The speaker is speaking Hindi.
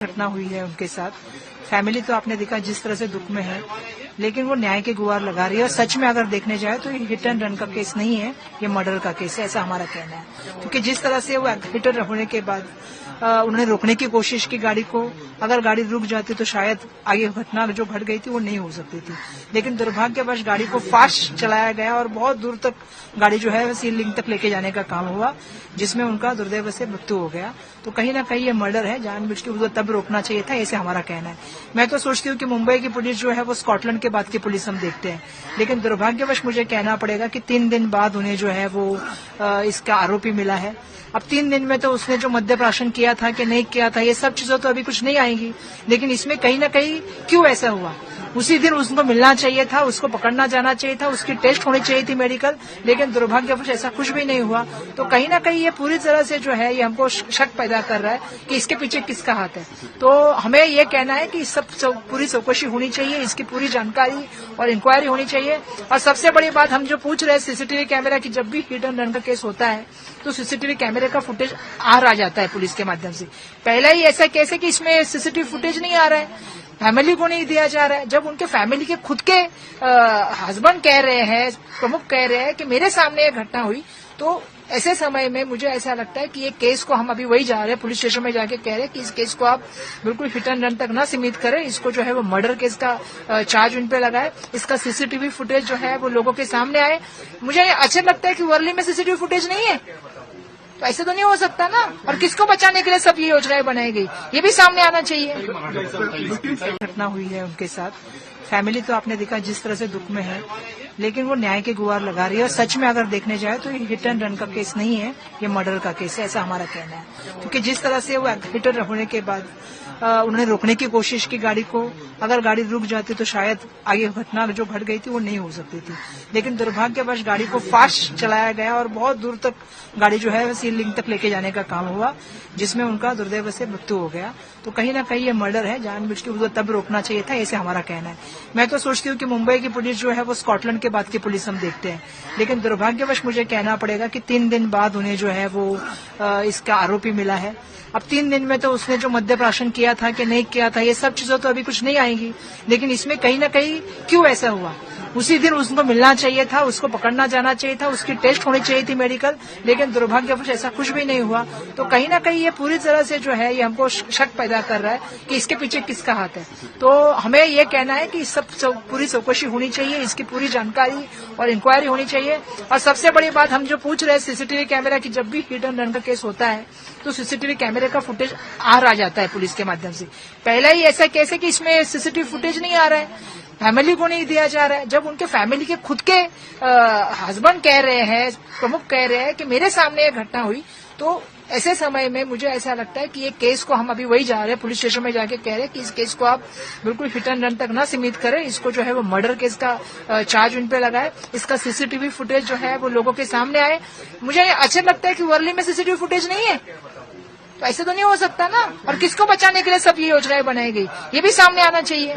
घटना हुई है उनके साथ। फैमिली तो आपने देखा जिस तरह से दुख में है, लेकिन वो न्याय की गुहार लगा रही है। और सच में अगर देखने जाए तो ये हिट एंड रन का केस नहीं है, ये मर्डर का केस है, ऐसा हमारा कहना है। क्योंकि जिस तरह से वो हिटर होने के बाद उन्होंने रोकने की कोशिश की गाड़ी को, अगर गाड़ी रुक जाती तो शायद आगे घटना जो घट गई थी वो नहीं हो सकती थी। लेकिन दुर्भाग्यवश गाड़ी को फास्ट चलाया गया और बहुत दूर तक गाड़ी जो है सीलिंग तक लेके जाने का काम हुआ, जिसमें उनका दुर्दैव से मृत्यु हो गया। तो कहीं ना कहीं ये मर्डर है, जानबूझ के उसको तब रोकना चाहिए था, ऐसे हमारा कहना है। मैं तो सोचती हूँ कि मुंबई की पुलिस जो है वो स्कॉटलैंड के बाद की पुलिस हम देखते हैं, लेकिन दुर्भाग्यवश मुझे कहना पड़ेगा कि 3 दिन बाद उन्हें जो है वो इसका आरोपी मिला है। अब 3 दिन में तो उसने जो मद्यप्राशन किया था कि नहीं किया था, ये सब चीजें तो अभी कुछ नहीं आएंगी, लेकिन इसमें कहीं ना कहीं क्यों ऐसा हुआ, उसी दिन उसको मिलना चाहिए था, उसको पकड़ना जाना चाहिए था, उसकी टेस्ट होनी चाहिए थी मेडिकल, लेकिन दुर्भाग्यवश ऐसा कुछ भी नहीं हुआ। तो कहीं ना कहीं ये पूरी तरह से जो है ये हमको शक पैदा कर रहा है कि इसके पीछे किसका हाथ है। तो हमें ये कहना है कि सब पूरी चौकसी होनी चाहिए, इसकी पूरी जानकारी और इंक्वायरी होनी चाहिए। और सबसे बड़ी बात हम जो पूछ रहे हैं सीसीटीवी कैमरा की, जब भी हिट एंड रन का केस होता है तो सीसीटीवी कैमरे का फुटेज आ जाता है पुलिस के माध्यम से। पहला ही ऐसा केस है कि इसमें सीसीटीवी फुटेज नहीं आ रहा है, फैमिली को नहीं दिया जा रहा है। जब उनके फैमिली के खुद के हस्बैंड कह रहे हैं, प्रमुख कह रहे हैं कि मेरे सामने ये घटना हुई, तो ऐसे समय में मुझे ऐसा लगता है कि ये केस को हम अभी वही जा रहे हैं, पुलिस स्टेशन में जाके कह रहे हैं कि इस केस को आप बिल्कुल हिट एंड रन तक न सीमित करें, इसको जो है वो मर्डर केस का चार्ज उन पे लगाए, इसका सीसीटीवी फुटेज जो है वो लोगों के सामने आए। मुझे अच्छा लगता है कि वर्ली में सीसीटीवी फुटेज नहीं है, तो ऐसे तो नहीं हो सकता ना। और किसको बचाने के लिए सब ये योजनाएं बनाई गई, ये भी सामने आना चाहिए। घटना हुई है उनके साथ। फैमिली तो आपने देखा जिस तरह से दुख में है, लेकिन वो न्याय की गुहार लगा रही है। और सच में अगर देखने जाए तो ये हिट एंड रन का केस नहीं है, ये मर्डर का केस है, ऐसा हमारा कहना है। क्योंकि जिस तरह से वो हिटर होने के बाद उन्होंने रोकने की कोशिश की गाड़ी को, अगर गाड़ी रुक जाती तो शायद आगे घटना जो घट गई थी वो नहीं हो सकती थी। लेकिन दुर्भाग्यवश गाड़ी को फास्ट चलाया गया और बहुत दूर तक गाड़ी जो है सीलिंग तक लेके जाने का काम हुआ, जिसमें उनका दुर्दैव से मृत्यु हो गया। तो कहीं ना कहीं ये मर्डर है, जानबूझ के उसको तब रोकना चाहिए था, ऐसे हमारा कहना है। मैं तो सोचती हूँ कि मुंबई की पुलिस जो है वो स्कॉटलैंड के बाद की पुलिस हम देखते हैं, लेकिन दुर्भाग्यवश मुझे कहना पड़ेगा कि 3 दिन बाद उन्हें जो है वो इसका आरोपी मिला है। अब 3 दिन में तो उसने जो मद्यप्राशन किया था कि नहीं किया था, ये सब चीजें तो अभी कुछ नहीं आएंगी, लेकिन इसमें कहीं ना कहीं क्यों ऐसा हुआ, उसी दिन उसको मिलना चाहिए था, उसको पकड़ना जाना चाहिए था, उसकी टेस्ट होनी चाहिए थी मेडिकल, लेकिन दुर्भाग्यवश ऐसा कुछ भी नहीं हुआ। तो कहीं ना कहीं ये पूरी तरह से जो है ये हमको शक पैदा कर रहा है कि इसके पीछे किसका हाथ है। तो हमें ये कहना है कि सब पूरी चौकसी होनी चाहिए, इसकी पूरी जानकारी और इंक्वायरी होनी चाहिए। और सबसे बड़ी बात हम जो पूछ रहे हैं सीसीटीवी कैमरा की, जब भी हिट एंड रन का केस होता है तो सीसीटीवी कैमरे का फुटेज आ जाता है पुलिस के माध्यम से। पहला ही ऐसा केस है कि इसमें सीसीटीवी फुटेज नहीं आ रहा है, फैमिली को नहीं दिया जा रहा है। जब उनके फैमिली के खुद के हस्बैंड कह रहे हैं, प्रमुख कह रहे हैं कि मेरे सामने ये घटना हुई, तो ऐसे समय में मुझे ऐसा लगता है कि ये केस को हम अभी वही जा रहे हैं, पुलिस स्टेशन में जाके कह रहे हैं कि इस केस को आप बिल्कुल हिट एंड रन तक न सीमित करें, इसको जो है वो मर्डर केस का चार्ज उन पे लगाए, इसका सीसीटीवी फुटेज जो है वो लोगों के सामने आए। मुझे अच्छा लगता है कि वर्ली में सीसीटीवी फुटेज नहीं है, तो ऐसे तो नहीं हो सकता ना। और किसको बचाने के लिए सब ये योजनाएं बनाई गई, ये भी सामने आना चाहिए।